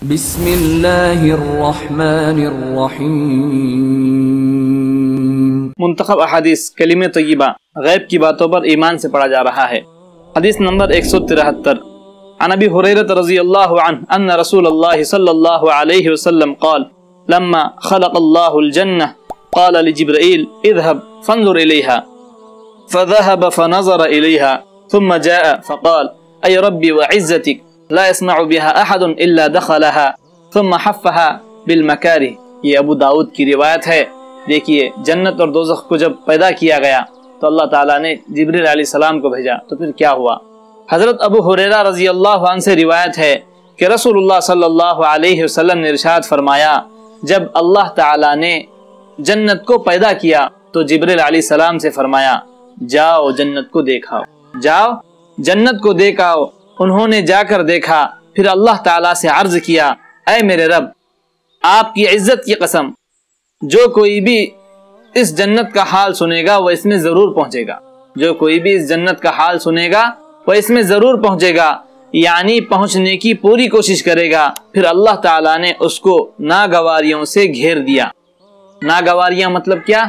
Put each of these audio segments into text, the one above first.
بسم اللہ الرحمن الرحیم۔ منتخب احادیث کلمہ طیبہ غیب کی باتوں پر ایمان سے پڑھا جا رہا ہے۔ حدیث نمبر 173 عن ابی ہریرہ رضی اللہ عنہ ان رسول اللہ صلی اللہ علیہ وسلم قال لما خلق اللہ الجنہ قال لجبرائیل اذهب فانظر الیها فذهب فنظر الیها ثم جاء فقال ای ربی وعزتک لا يسمع بها احد الا دخلها ثم حفها بالمکارہ۔ یہ ابو داؤد کی روایت ہے۔ دیکھیے، جنت اور دوزخ کو جب پیدا کیا گیا تو اللہ تعالیٰ نے جبریل علیہ السلام کو بھیجا، تو پھر کیا ہوا؟ حضرت ابو ہریرہ رضی اللہ عنہ سے روایت ہے کہ رسول اللہ صلی اللہ علیہ وسلم نے ارشاد فرمایا، جب اللہ تعالیٰ نے جنت کو پیدا کیا تو جبریل علیہ السلام سے فرمایا، جاؤ جنت کو دیکھاؤ، جاؤ جنت کو دیکھاؤ۔ انہوں نے جا کر دیکھا، پھر اللہ تعالیٰ سے عرض کیا، اے میرے رب، آپ کی عزت کی قسم، جو کوئی بھی اس جنت کا حال سنے گا وہ اس میں ضرور پہنچے گا، جو کوئی بھی اس جنت کا حال سنے گا وہ اس میں ضرور پہنچے گا، یعنی پہنچنے کی پوری کوشش کرے گا۔ پھر اللہ تعالیٰ نے اس کو ناگواریوں سے گھیر دیا۔ ناگواریاں مطلب کیا؟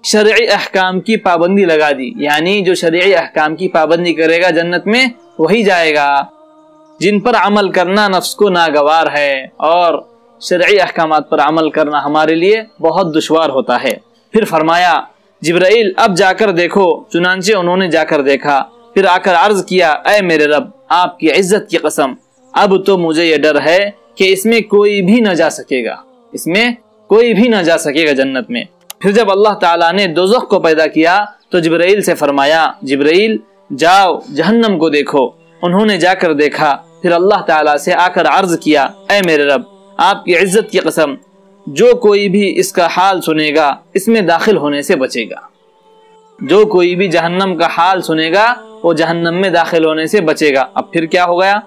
شرعی احکام کی پابندی لگا دی، یعنی جو شرعی احکام کی پابندی کرے گا جنت میں وہی جائے گا، جن پر عمل کرنا نفس کو ناگوار ہے، اور شرعی احکامات پر عمل کرنا ہمارے لیے بہت دشوار ہوتا ہے۔ پھر فرمایا، جبرائیل اب جا کر دیکھو۔ چنانچہ انہوں نے جا کر دیکھا، پھر آ کر عرض کیا، اے میرے رب، آپ کی عزت کی قسم، اب تو مجھے یہ ڈر ہے کہ اس میں کوئی بھی نہ جا سکے گا، اس میں کوئی بھی نہ جا سکے گا جنت میں۔ پھر جب اللہ تعالیٰ نے دوزخ کو پیدا کیا تو جبرائیل سے فرمایا، جبرائیل جاؤ جہنم کو دیکھو۔ انہوں نے جا کر دیکھا، پھر اللہ تعالیٰ سے آ کر عرض کیا، اے میرے رب، آپ کی عزت کی قسم، جو کوئی بھی اس کا حال سنے گا اس میں داخل ہونے سے بچے گا، جو کوئی بھی جہنم کا حال سنے گا وہ جہنم میں داخل ہونے سے بچے گا۔ اب پھر کیا ہو گیا؟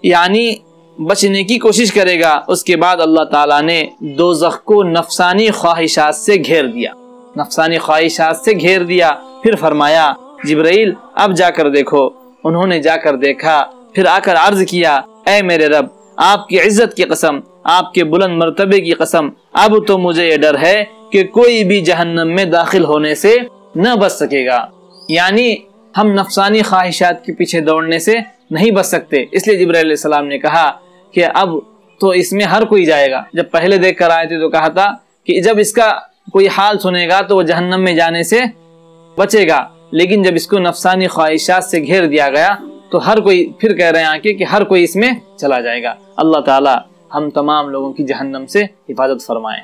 یعنی بچنے کی کوشش کرے گا۔ اس کے بعد اللہ تعالیٰ نے دوزخ کو نفسانی خواہشات سے گھیر دیا، نفسانی خواہشات سے گھیر دیا۔ پھر فرمایا، جبرائیل اب جا کر دیکھو۔ انہوں نے جا کر دیکھا، پھر آ کر عرض کیا، اے میرے رب، آپ کی عزت کی قسم، آپ کے بلند مرتبے کی قسم، اب تو مجھے یہ ڈر ہے کہ کوئی بھی جہنم میں داخل ہونے سے نہ بچ سکے گا۔ یعنی ہم نفسانی خواہشات کے پیچھے دوڑنے سے نہیں بچ سکتے، اس لیے جبرائیل علیہ السلام نے کہا کہ اب تو اس میں ہر کوئی جائے گا۔ جب پہلے دیکھ کر آئے تھے تو کہا تھا کہ جب اس کا کوئی حال سنے گا تو وہ جہنم میں جانے سے بچے گا، لیکن جب اس کو نفسانی خواہشات سے گھیر دیا گیا تو ہر کوئی، پھر کہہ رہے ہیں کہ ہر کوئی اس میں چلا جائے گا۔ اللہ تعالی ہم تمام لوگوں کی جہنم سے حفاظت فرمائے۔